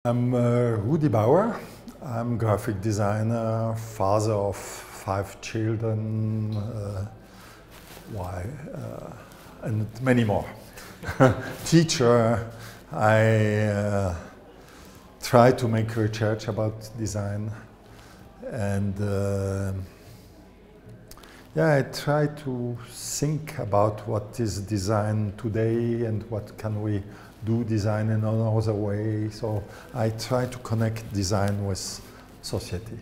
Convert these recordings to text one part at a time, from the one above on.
I'm Ruedi Baur. I'm graphic designer, father of 5 children, and many more. Teacher. I try to make research about design, and I try to think about what is design today and what can we do design in another way. So I try to connect design with society.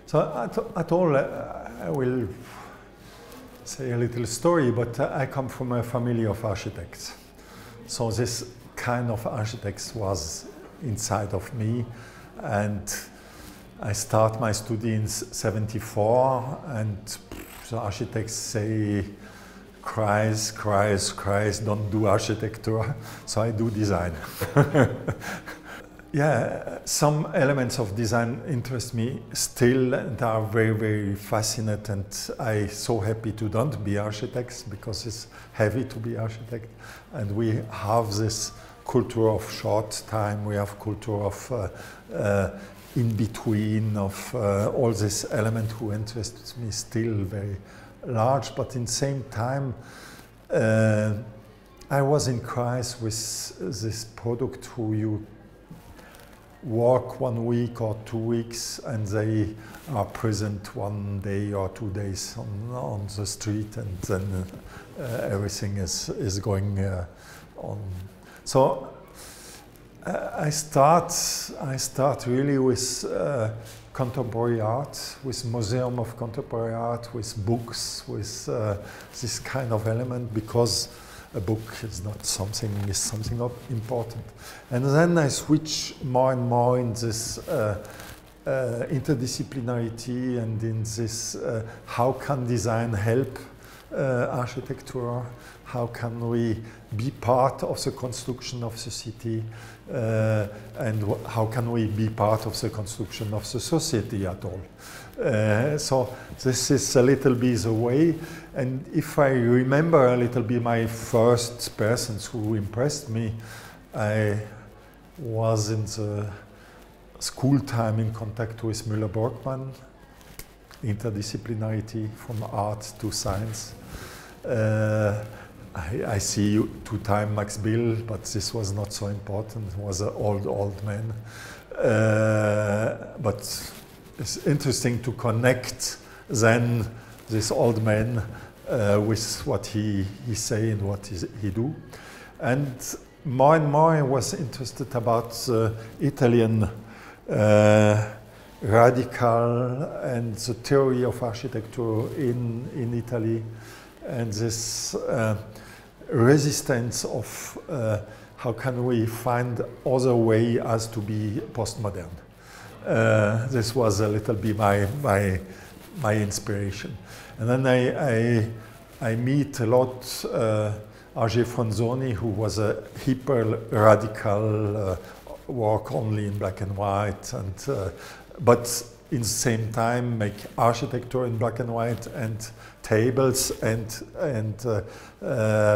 So at all, I will say a little story, but I come from a family of architects. So this kind of architects was inside of me, and I start my study in '74, and the architects say, cries, don't do architecture, so I do design. Yeah, some elements of design interest me still and are very, very fascinating, and I'm so happy to don't be architects because it's heavy to be architect, and we have this culture of short time, we have culture of in between, of all this element who interests me still very large, but in the same time I was in crisis with this product who you work 1 week or 2 weeks and they are present 1 day or 2 days on the street, and then everything is going on. So I start really with contemporary art, with Museum of Contemporary Art, with books, with this kind of element, because a book is something not important. And then I switch more and more in this interdisciplinarity and in this how can design help architecture, how can we be part of the construction of the city, and how can we be part of the construction of the society at all. So this is a little bit the way, and if I remember a little bit my first persons who impressed me, I was in the school time in contact with Müller-Borgmann, interdisciplinarity from art to science. I see 2 times Max Bill, but this was not so important. It was an old man. But it's interesting to connect then this old man with what he say and what he do. And more I was interested about the Italian radical and the theory of architecture in Italy, and this resistance of how can we find other way as to be postmodern. This was a little bit my inspiration. And then I meet a lot Hergé Franzoni, who was a hyper radical work only in black and white, and but in the same time make architecture in black and white and tables and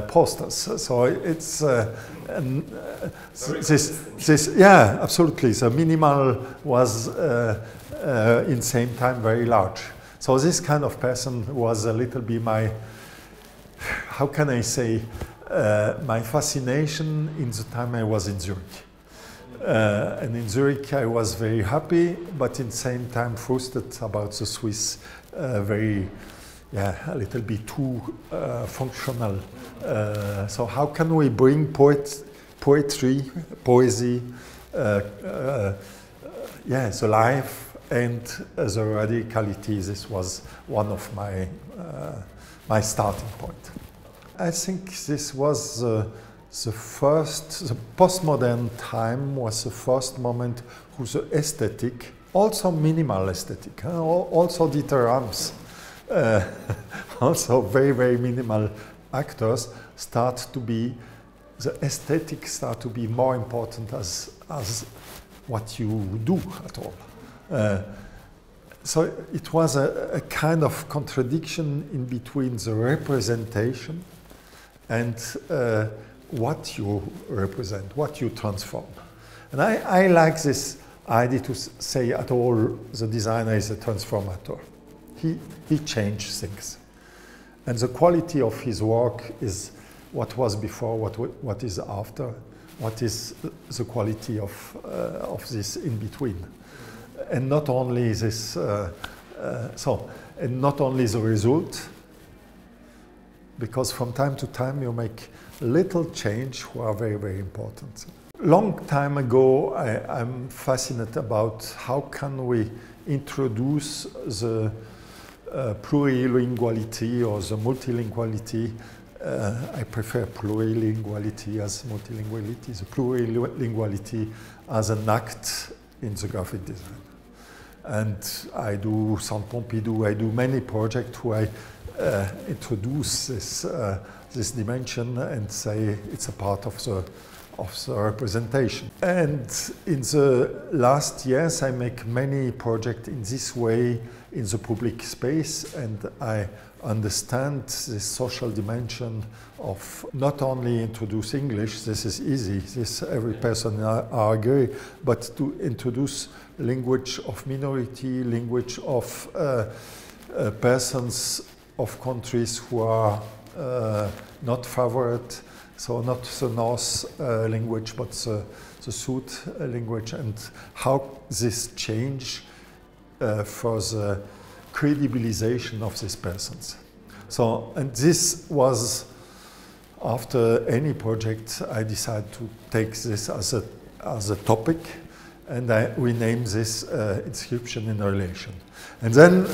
posters. So it's this yeah, absolutely. So minimal was in the same time very large. So this kind of person was a little bit my, how can I say, my fascination in the time I was in Zurich. And in Zurich I was very happy, but in the same time frustrated about the Swiss, a little bit too functional. So how can we bring poetry, poesy, the life and the radicality? This was one of my starting point. I think this was the postmodern time was the first moment whose aesthetic, also minimal aesthetic, also Dieter Rams, also very, very minimal actors, the aesthetic start to be more important as what you do at all. So it was a kind of contradiction in between the representation and what you represent, what you transform. And I like this idea to say at all the designer is a transformator. He changed things. And the quality of his work is what was before, what is after, what is the quality of this in between. And not only this, and not only the result, because from time to time you make little change who are very, very important. Long time ago, I'm fascinated about how can we introduce the plurilinguality or the multilinguality. I prefer plurilinguality as multilinguality, the plurilinguality as an act in the graphic design. And I do Centre Pompidou, I do many projects where I introduce this dimension and say it's a part of the representation. And in the last years I make many projects in this way in the public space, and I understand the social dimension of not only introduce English, this is easy, this every person agree, but to introduce language of minority, language of persons of countries who are not favored, so not the North language, but the South language, and how this change for the credibilization of these persons. So, and this was, after any project, I decided to take this as a topic, and I rename this inscription in relation. And then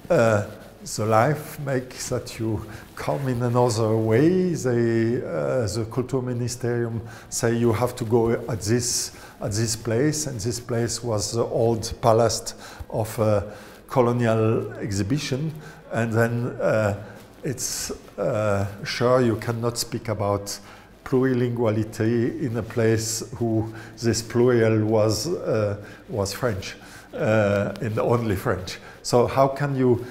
the life makes that you come in another way. The Kulturministerium say you have to go at this place, and this place was the old palace of a colonial exhibition. And then it's sure you cannot speak about plurilinguality in a place who this plural was French, and only French. So how can you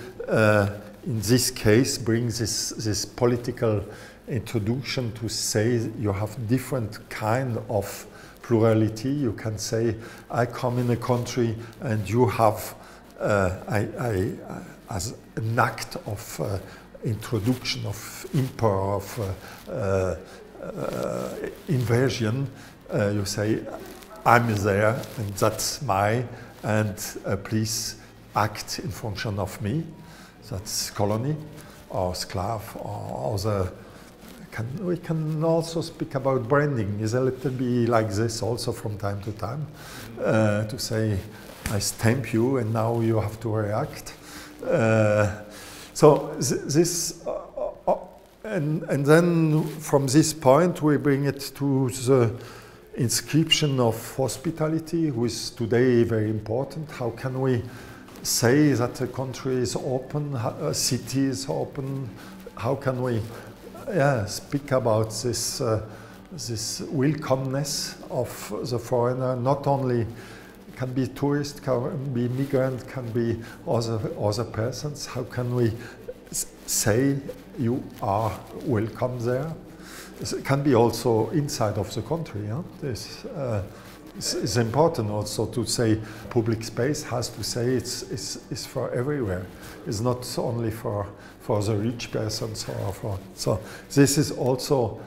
in this case bring this political introduction to say you have different kind of plurality? You can say, I come in a country and you have, as an act of introduction of import, of invasion, you say, I'm there and that's mine, and please act in function of me. That's colony or slave or other. We can also speak about branding. Is a little bit like this also from time to time, to say, I stamp you and now you have to react. So this, and then from this point we bring it to the inscription of hospitality, which is today very important. How can we say that a country is open, a city is open? How can we speak about this welcomeness of the foreigner? Not only can be tourist, can be migrant, can be other persons. How can we say you are welcome there? It can be also inside of the country. Yeah? It's important also to say public space has to say it's for everywhere. It's not only for the rich persons or for. So this is also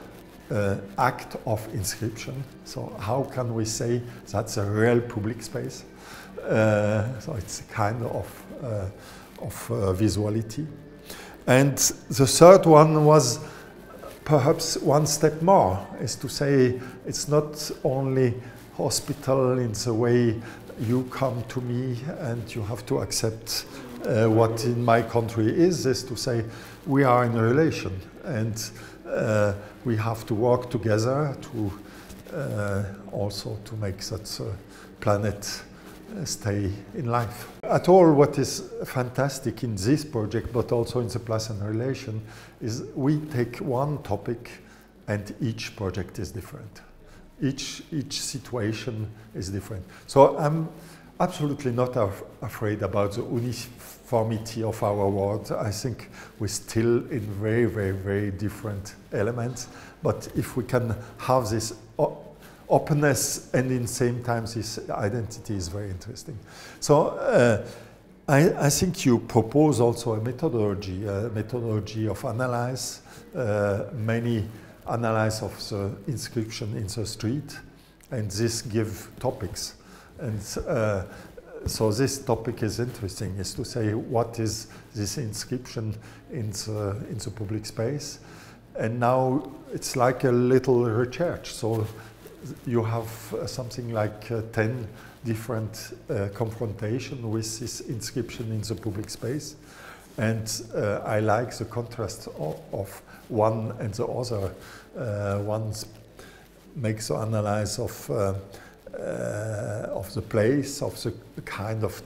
act of inscription. So how can we say that's a real public space? So it's a kind of visuality. And the third one was perhaps one step more, is to say it's not only hospital in the way you come to me and you have to accept what in my country is to say we are in a relation, and we have to work together to also to make that planet stay in life. At all, what is fantastic in this project, but also in the Place and Relation, is we take one topic and each project is different. Each situation is different. So I'm absolutely not afraid about the uniformity of our world. I think we're still in very, very, very different elements. But if we can have this openness, and in the same time this identity is very interesting. So I think you propose also a methodology of analyze, many analyze of the inscription in the street, and this give topics. And so this topic is interesting, is to say what is this inscription in the public space. And now it's like a little research. So you have something like 10 different confrontation with this inscription in the public space. And I like the contrast of one and the other. One makes the analysis of the place, of the kind of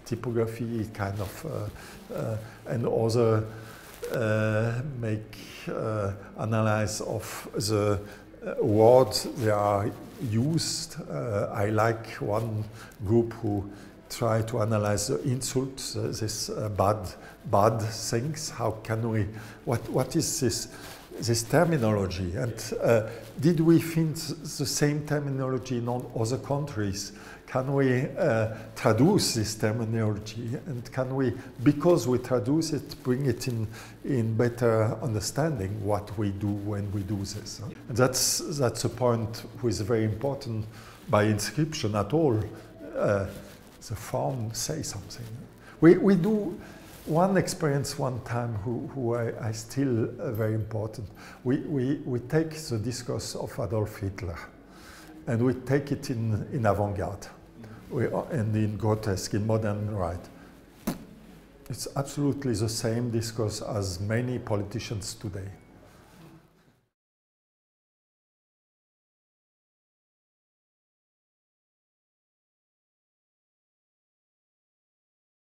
typography, kind of, and other make analysis of the words they are used. I like one group who try to analyze the insults, this bad things. How can we? What is this terminology? And did we find the same terminology in all other countries? Can we traduce this terminology? And can we, because we traduce it, bring it in better understanding what we do when we do this? And that's a point which is very important by inscription at all. The form say something. We do one experience one time who I still very important. We take the discourse of Adolf Hitler and we take it in avant-garde and in grotesque, in modern right. It's absolutely the same discourse as many politicians today.